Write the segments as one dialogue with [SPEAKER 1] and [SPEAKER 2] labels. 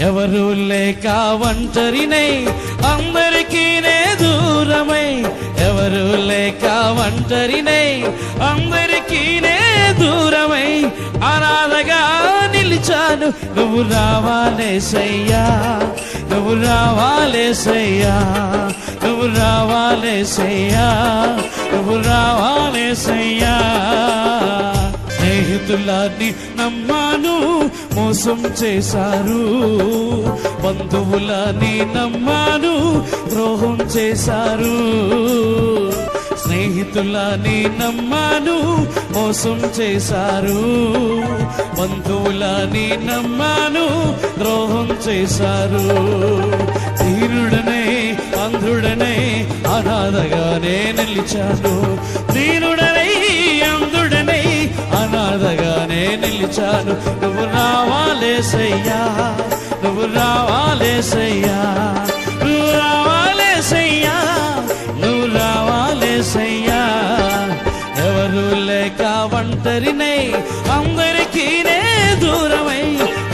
[SPEAKER 1] ఎవరు లేక ఒంటరినై అందరికీ నే దూరమై, ఎవరు లేక ఒంటరినై అందరికీ నే దూరమై అనాథగా నిలిచాను. నువ్వు రావాలేసయ్యా, నువ్వు రావాలేసయ్యా, నువ్వు రావాలేసయ్యా, నువ్వు రావాలేసయ్యా. స్నేహితులని నమ్మాను మోసం చేశారు, బంధువులని నమ్మాను ద్రోహం చేశారు. స్నేహితులని నమ్మాను మోసం చేశారు, బంధువులని నమ్మాను ద్రోహం చేశారు. దీనుడనే అంధుడనే అనాథగానే నిలిచాను, దీనుడనే అంధుడనే అనాథగానే నిలిచాను. నువ్వు రావాలేసయ్యా, నువ్వు రావాలేసయ్యా, నువ్వు రావాలేసయ్యా, నువ్వు రావాలేసయ్యా. ఎవరు లేక ఒంటరినై అందరికీ నే దూరమై,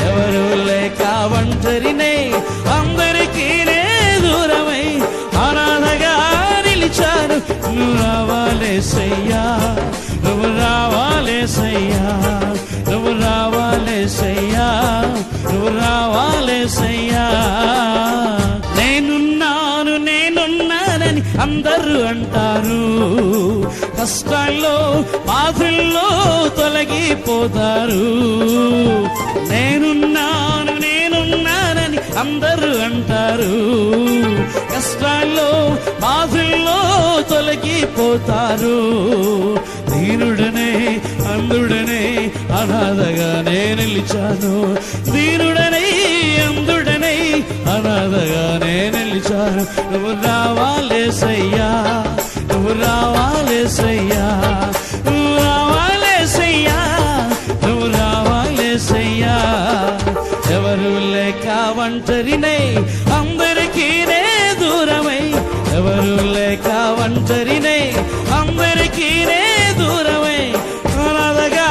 [SPEAKER 1] ఎవరు లేక ఒంటరినై అందరికీ నే దూరమై అనాథగా నిలిచాను. నువ్వు రావాలేసయ్యా, నువ్వు రావాలేసయ్యా, నువ్వు రావాలేసయ్యా, నువ్వు రావాలేసయ్యా. నేనున్నాను నేనున్నానని అందరూ అంటారు, కష్టాల్లో బాధల్లో తొలగిపోతారు. నేనున్నాను నేనున్నానని అందరూ అంటారు, కష్టాల్లో బాధల్లో తొలగిపోతారు. దీనుడనే అంధుడనే అనాథగానే నిలిచాను, దీనుడనే అంధుడనే అనాథగానే నిలిచాను. నువ్వు రావాలేసయ్యా, నువ్వు రావాలేసయ్యా, నువ్వు రావాలేసయ్యా, నువ్వు రావాలేసయ్యా. ఎవరు లేక ఒంటరినై అందరికీ నే దూరమై, ఎవరు లేక ఒంటరినై అందరికీ నే దూరమై అనాథగా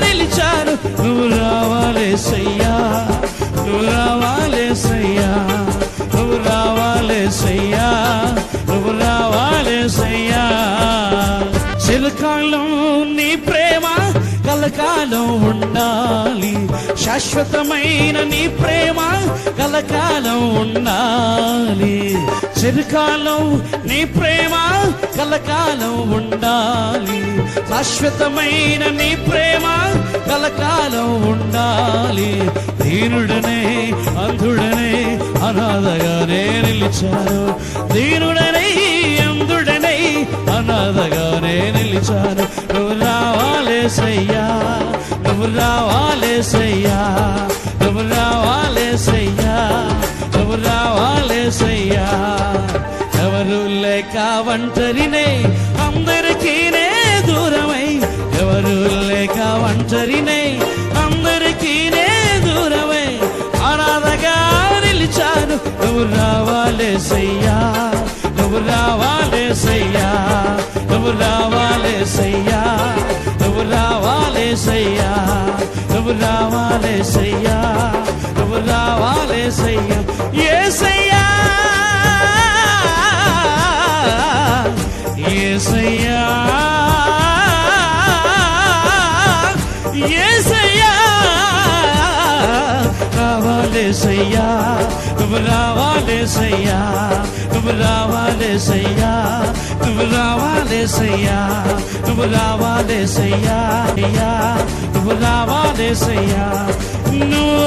[SPEAKER 1] నిలిచాను. నువ్వు రావాలేసయ్యా, నువ్వు రావాలేసయ్యా, నువ్వు రావాలేసయ్యా, నువ్వు రావాలేసయ్యా. చిరకాలం నీ ప్రేమ కలకాలం ఉండాలి, శాశ్వతమైన నీ ప్రేమ కలకాలం ఉండాలి. చిరకాలం నీ ప్రేమ కలకాలం ఉండాలి, శాశ్వతమైన నీ ప్రేమ కలకాలం ఉండాలి. దీనుడనే అంధుడనే అనాథగానే నిలిచాను, దీనుడనే అంధుడనే అనాథగానే నిలిచాను. నువ్వు రావాలేసయ్యా, నువ్వు రావాలేసయ్యా, నువ్వు రావాలేసయ్యా, నువ్వు రావాలేసయ్యా. ఎవరు లేక ఒంటరినై అందరికీ నే దూరమై, ఎవరు లేక ఒంటరినై అందరికీ నే దూరమై అనాథగా నిలిచాను. నువ్వు రావాలేసయ్యా, నువ్వు రావాలేసయ్యా, నువ్వు రావాలేసయ్యా, నువ్వు రావాలేసయ్యా, నువ్వు రావాలేసయ్యా, నువ్వు రావాలేసయ్యా. యేసయ్యా యేసయ్యా యేసయ్యా రావాలేసయ్యా, నువ్వు రావాలేసయ్యా, నువ్వు రావాలేసయ్యా, నువ్వు రావాలేసయ్యా, నువ్వు రావాలేసయ్యా, నువ్వు రావాలేసయ్యా, నువ్వు